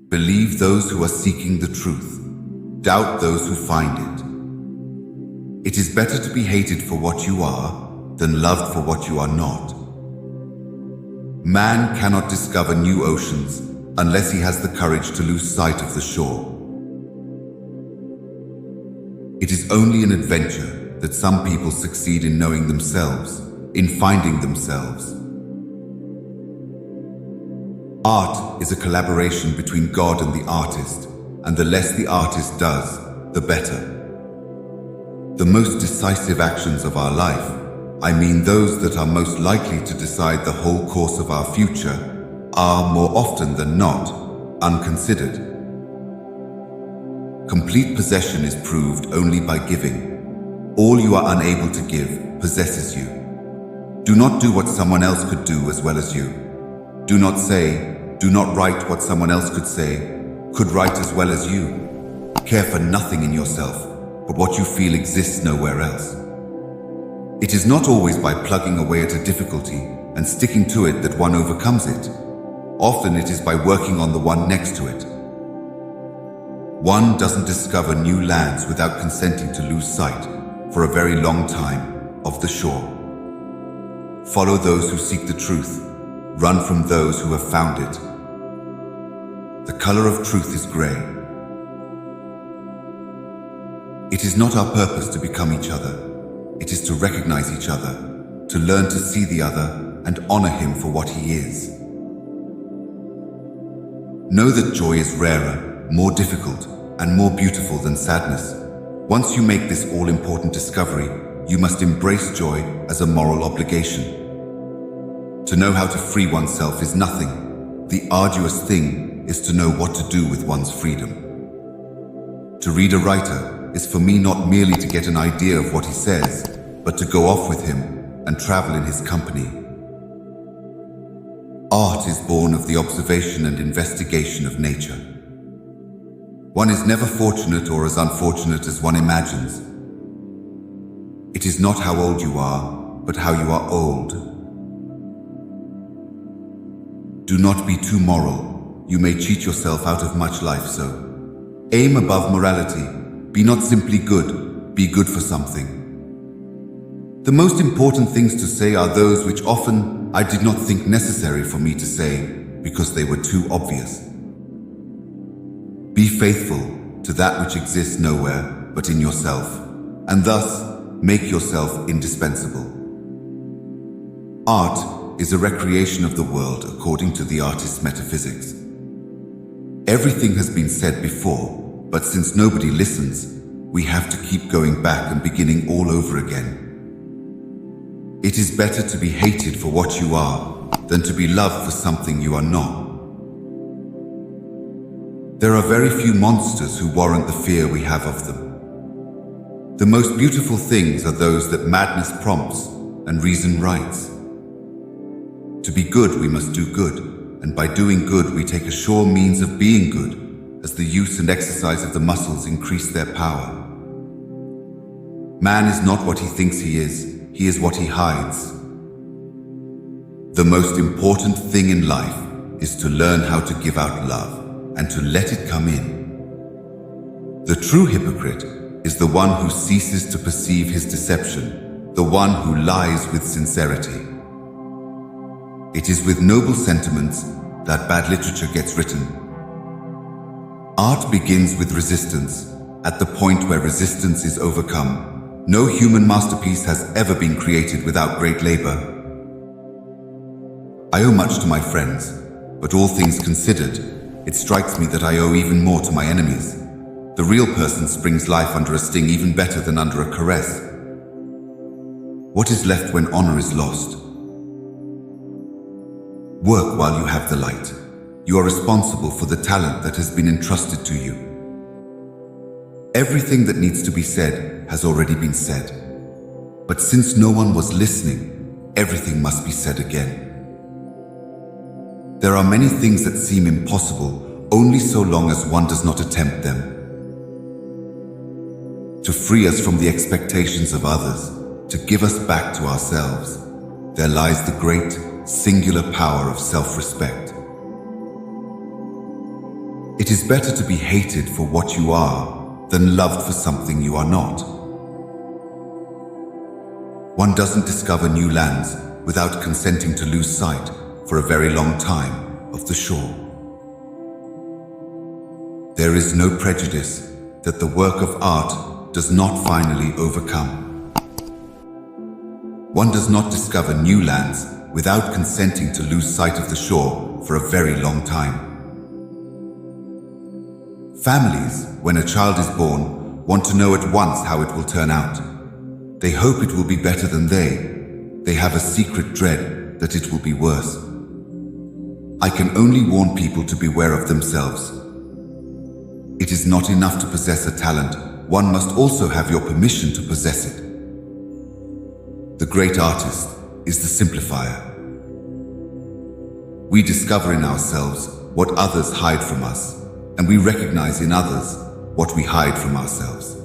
Believe those who are seeking the truth. Doubt those who find it. It is better to be hated for what you are than loved for what you are not. Man cannot discover new oceans unless he has the courage to lose sight of the shore. It is only in adventure that some people succeed in knowing themselves, in finding themselves. Art is a collaboration between God and the artist, and the less the artist does, the better. The most decisive actions of our life, I mean those that are most likely to decide the whole course of our future, are more often than not unconsidered. Complete possession is proved only by giving. All you are unable to give possesses you. Do not do what someone else could do as well as you. Do not write what someone else could write as well as you. Care for nothing in yourself, but what you feel exists nowhere else. It is not always by plugging away at a difficulty and sticking to it that one overcomes it. Often it is by working on the one next to it. One doesn't discover new lands without consenting to lose sight, for a very long time, of the shore. Follow those who seek the truth. Run from those who have found it. The color of truth is gray. It is not our purpose to become each other. It is to recognize each other, to learn to see the other and honor him for what he is. Know that joy is rarer, more difficult, and more beautiful than sadness. Once you make this all-important discovery, you must embrace joy as a moral obligation. To know how to free oneself is nothing. The arduous thing is to know what to do with one's freedom. To read a writer is for me not merely to get an idea of what he says, but to go off with him and travel in his company. Art is born of the observation and investigation of nature. One is never fortunate or as unfortunate as one imagines. It is not how old you are, but how you are old. Do not be too moral. You may cheat yourself out of much life, so aim above morality. Be not simply good, be good for something. The most important things to say are those which often I did not think necessary for me to say because they were too obvious. Be faithful to that which exists nowhere but in yourself, and thus make yourself indispensable. Art is a recreation of the world according to the artist's metaphysics. Everything has been said before, but since nobody listens, we have to keep going back and beginning all over again. It is better to be hated for what you are than to be loved for something you are not. There are very few monsters who warrant the fear we have of them. The most beautiful things are those that madness prompts and reason writes. To be good, we must do good, and by doing good, we take a sure means of being good, as the use and exercise of the muscles increase their power. Man is not what he thinks he is what he hides. The most important thing in life is to learn how to give out love and to let it come in. The true hypocrite is the one who ceases to perceive his deception, the one who lies with sincerity. It is with noble sentiments that bad literature gets written. Art begins with resistance. At the point where resistance is overcome, no human masterpiece has ever been created without great labor. I owe much to my friends, but all things considered, it strikes me that I owe even more to my enemies. The real person springs life under a sting even better than under a caress. What is left when honor is lost? Work while you have the light. You are responsible for the talent that has been entrusted to you. Everything that needs to be said has already been said. But since no one was listening, everything must be said again. There are many things that seem impossible only so long as one does not attempt them. To free us from the expectations of others, to give us back to ourselves, there lies the great, singular power of self-respect. It is better to be hated for what you are than loved for something you are not. One doesn't discover new lands without consenting to lose sight for a very long time of the shore. There is no prejudice that the work of art does not finally overcome. One does not discover new lands without consenting to lose sight of the shore for a very long time. Families, when a child is born, want to know at once how it will turn out. They hope it will be better than they have a secret dread that it will be worse. I can only warn people to beware of themselves. It is not enough to possess a talent, one must also have your permission to possess it. The great artist is the simplifier. We discover in ourselves what others hide from us, and we recognize in others what we hide from ourselves.